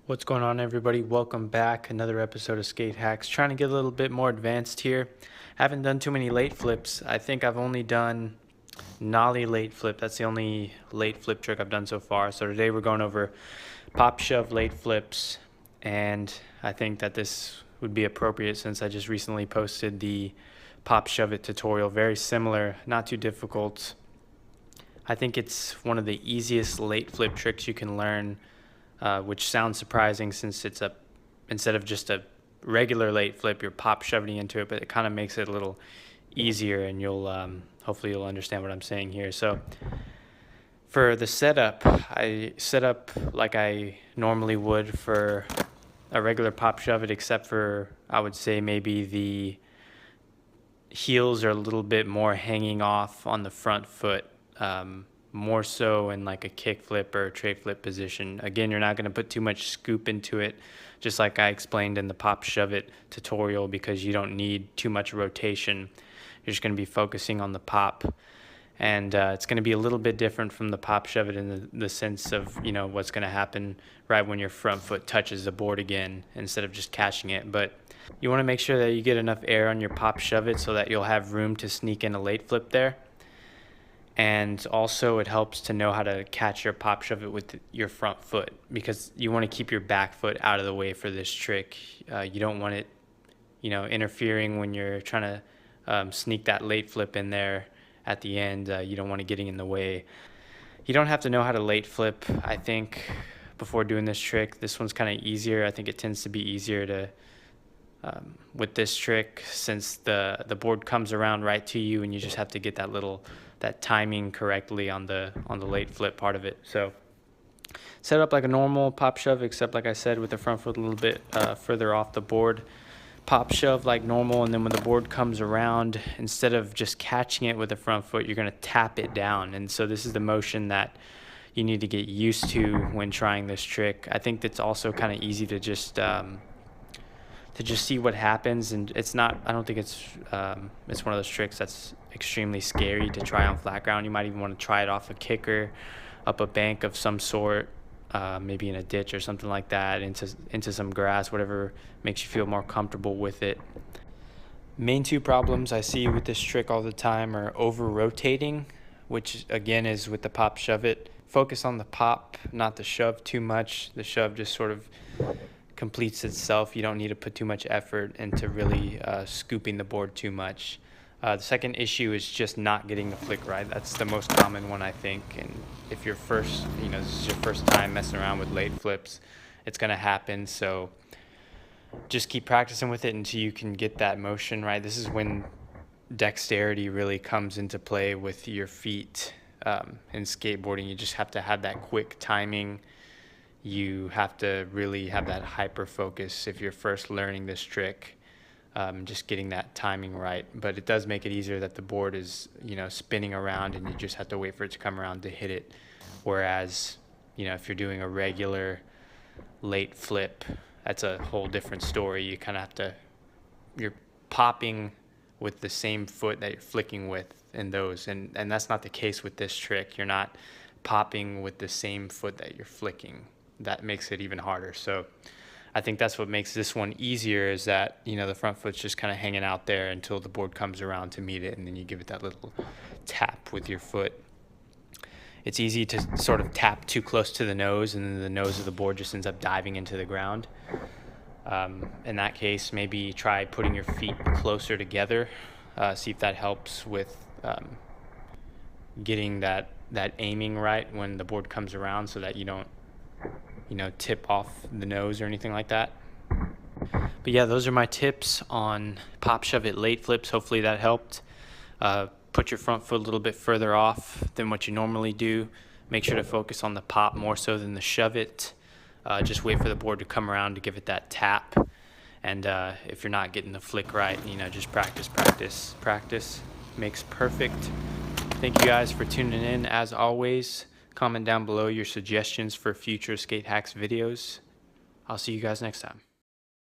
What's going on, everybody? Welcome back. Another episode of Skate Hacks. Trying to get a little bit more advanced here. Haven't done too many late flips. I think I've only done nollie late flip. That's the only late flip trick I've done so far. So today we're going over pop shove late flips, and I think that this would be appropriate since I just recently posted the pop shove it tutorial. Very similar, not too difficult. I think it's one of the easiest late flip tricks you can learn. Which sounds surprising since it's instead of just a regular late flip, you're pop shoving into it, but it kind of makes it a little easier, and hopefully you'll understand what I'm saying here. So for the setup, I set up like I normally would for a regular pop shove it, except for I would say maybe the heels are a little bit more hanging off on the front foot. More so in like a kick flip or a tray flip position. Again, you're not going to put too much scoop into it, just like I explained in the pop shove it tutorial, because you don't need too much rotation. You're just going to be focusing on the pop, and it's going to be a little bit different from the pop shove it in the sense of, you know, what's going to happen right when your front foot touches the board again instead of just catching it. But you want to make sure that you get enough air on your pop shove it so that you'll have room to sneak in a late flip there. And also it helps to know how to catch your pop shove it with your front foot, because you want to keep your back foot out of the way for this trick. You don't want it, interfering when you're trying to sneak that late flip in there at the end. You don't want it getting in the way. You don't have to know how to late flip, I think, before doing this trick. This one's kind of easier. I think it tends to be easier to with this trick, since the board comes around right to you and you just have to get that timing correctly on the late flip part of it. So set up like a normal pop shove, except like I said, with the front foot a little bit further off the board. Pop shove like normal, and then when the board comes around, instead of just catching it with the front foot, you're going to tap it down. And so this is the motion that you need to get used to when trying this trick. I think that's also kind of easy to just see what happens, and I don't think it's one of those tricks that's extremely scary to try on flat ground. You might even want to try it off a kicker, up a bank of some sort, maybe in a ditch or something like that, into some grass, whatever makes you feel more comfortable with it. Main two problems I see with this trick all the time are over rotating, which again is with the pop shove it. Focus on the pop, not the shove too much. The shove just sort of completes itself. You don't need to put too much effort into really scooping the board too much. The second issue is just not getting the flick right. That's the most common one, I think. And if you're this is your first time messing around with late flips, it's going to happen. So just keep practicing with it until you can get that motion right. This is when dexterity really comes into play with your feet in skateboarding. You just have to have that quick timing. You have to really have that hyper focus if you're first learning this trick, just getting that timing right. But it does make it easier that the board is, spinning around, and you just have to wait for it to come around to hit it. Whereas, if you're doing a regular late flip, that's a whole different story. You kind of you're popping with the same foot that you're flicking with in those. And that's not the case with this trick. You're not popping with the same foot that you're flicking. That makes it even harder. So I think that's what makes this one easier, is that, the front foot's just kind of hanging out there until the board comes around to meet it, and then you give it that little tap with your foot. It's easy to sort of tap too close to the nose, and then the nose of the board just ends up diving into the ground. In that case, maybe try putting your feet closer together, see if that helps with getting that aiming right when the board comes around, so that you don't tip off the nose or anything like that. But yeah, those are my tips on pop shove it late flips. Hopefully that helped. Put your front foot a little bit further off than what you normally do. Make sure to focus on the pop more so than the shove it. Just wait for the board to come around to give it that tap. And if you're not getting the flick right, just practice makes perfect. Thank you guys for tuning in. As always, comment down below your suggestions for future Skate Hacks videos. I'll see you guys next time.